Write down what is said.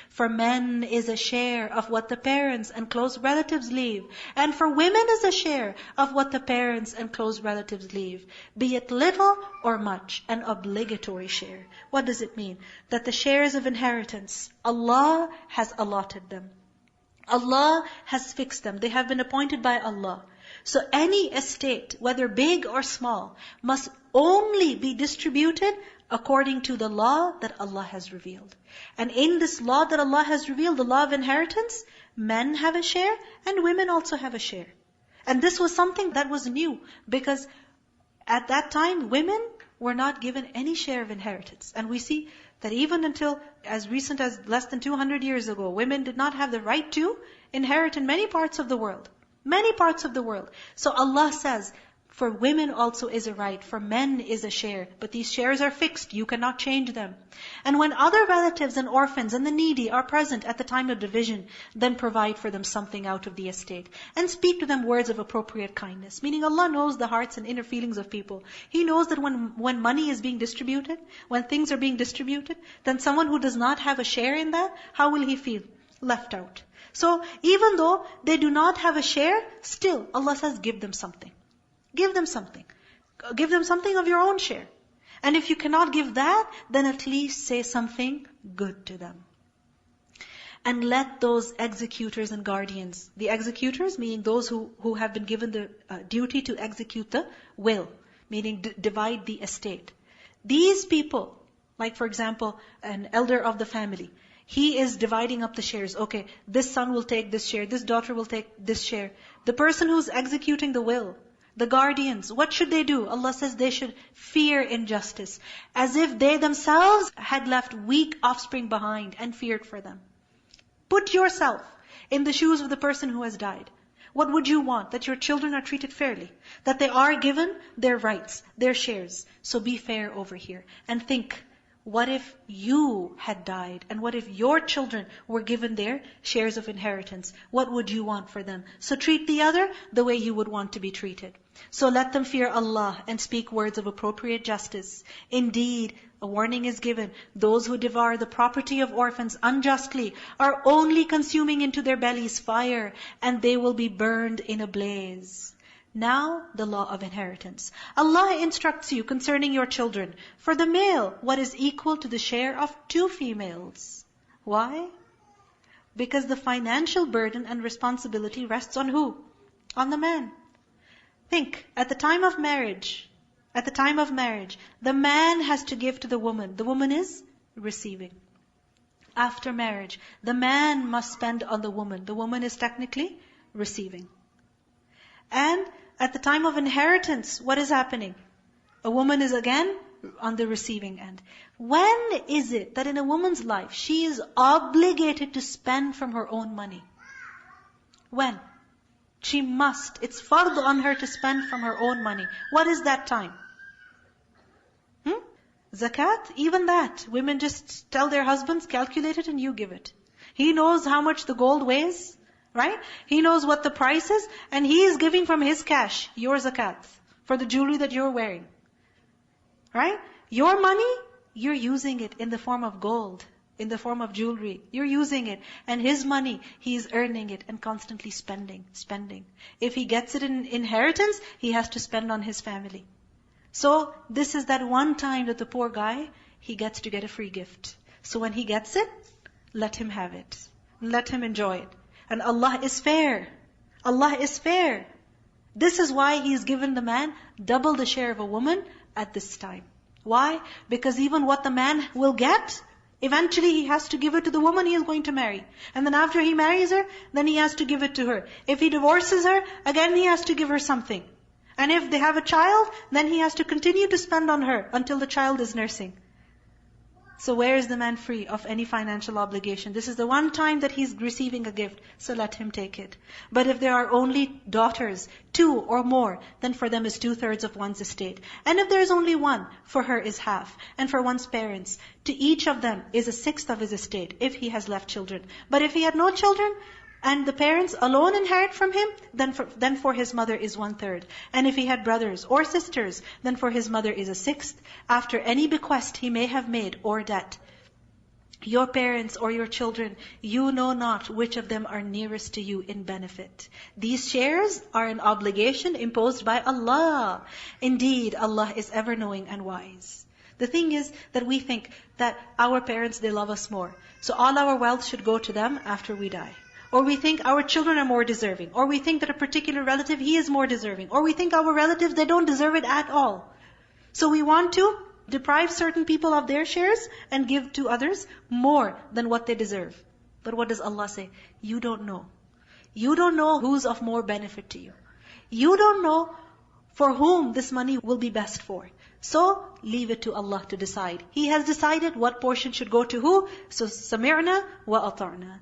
For men is a share of what the parents and close relatives leave, and for women is a share of what the parents and close relatives leave, be it little or much, an obligatory share. What does it mean? That the shares of inheritance, Allah has allotted them. Allah has fixed them. They have been appointed by Allah. So any estate, whether big or small, must only be distributed according to the law that Allah has revealed. And in this law that Allah has revealed, the law of inheritance, men have a share and women also have a share. And this was something that was new, because at that time, women were not given any share of inheritance. And we see that even until as recent as less than 200 years ago, women did not have the right to inherit in many parts of the world. Many parts of the world. So Allah says, for women also is a right, for men is a share. But these shares are fixed, you cannot change them. And when other relatives and orphans and the needy are present at the time of division, then provide for them something out of the estate. And speak to them words of appropriate kindness. Meaning Allah knows the hearts and inner feelings of people. He knows that when money is being distributed, when things are being distributed, then someone who does not have a share in that, how will he feel? Left out. So even though they do not have a share, still Allah says, give them something. Give them something. Give them something of your own share. And if you cannot give that, then at least say something good to them. And let those executors and guardians, the executors meaning those who have been given the duty to execute the will, meaning divide the estate. These people, like for example, an elder of the family, he is dividing up the shares. Okay, this son will take this share, this daughter will take this share. The person who's executing the will, the guardians, what should they do? Allah says they should fear injustice, as if they themselves had left weak offspring behind and feared for them. Put yourself in the shoes of the person who has died. What would you want? That your children are treated fairly, that they are given their rights, their shares. So be fair over here. And think, what if you had died? And what if your children were given their shares of inheritance? What would you want for them? So treat the other the way you would want to be treated. So let them fear Allah and speak words of appropriate justice. Indeed, a warning is given. Those who devour the property of orphans unjustly are only consuming into their bellies fire, and they will be burned in a blaze. Now, the law of inheritance. Allah instructs you concerning your children. For the male, what is equal to the share of 2 females. Why? Because the financial burden and responsibility rests on who? On the man. Think, at the time of marriage, the man has to give to the woman. The woman is receiving. After marriage, the man must spend on the woman. The woman is technically receiving. And at the time of inheritance, what is happening? A woman is again on the receiving end. When is it that in a woman's life, she is obligated to spend from her own money? When? She must. It's fard on her to spend from her own money. What is that time? Zakat? Even that. Women just tell their husbands, calculate it and you give it. He knows how much the gold weighs. Right? He knows what the price is, and he is giving from his cash, your zakat, for the jewelry that you're wearing. Right? Your money, you're using it in the form of gold, in the form of jewelry. You're using it. And his money, he's earning it and constantly spending. If he gets it in inheritance, he has to spend on his family. So this is that one time that the poor guy, he gets to get a free gift. So when he gets it, let him have it. Let him enjoy it. And Allah is fair. Allah is fair. This is why He's given the man double the share of a woman at this time. Why? Because even what the man will get, eventually he has to give it to the woman he is going to marry. And then after he marries her, then he has to give it to her. If he divorces her, again he has to give her something. And if they have a child, then he has to continue to spend on her until the child is nursing. So where is the man free of any financial obligation? This is the one time that he's receiving a gift, so let him take it. But if there are only daughters, 2 or more, then for them is 2/3 of one's estate. And if there is only one, for her is half. And for one's parents, to each of them is 1/6 of his estate, if he has left children. But if he had no children, and the parents alone inherit from him, then for his mother is 1/3. And if he had brothers or sisters, then for his mother is 1/6, after any bequest he may have made or debt. Your parents or your children, you know not which of them are nearest to you in benefit. These shares are an obligation imposed by Allah. Indeed, Allah is ever knowing and wise. The thing is that we think that our parents, they love us more. So all our wealth should go to them after we die. Or we think our children are more deserving. Or we think that a particular relative, he is more deserving. Or we think our relatives, they don't deserve it at all. So we want to deprive certain people of their shares and give to others more than what they deserve. But what does Allah say? You don't know. You don't know who's of more benefit to you. You don't know for whom this money will be best for. So leave it to Allah to decide. He has decided what portion should go to who. So sami'na wa ata'na.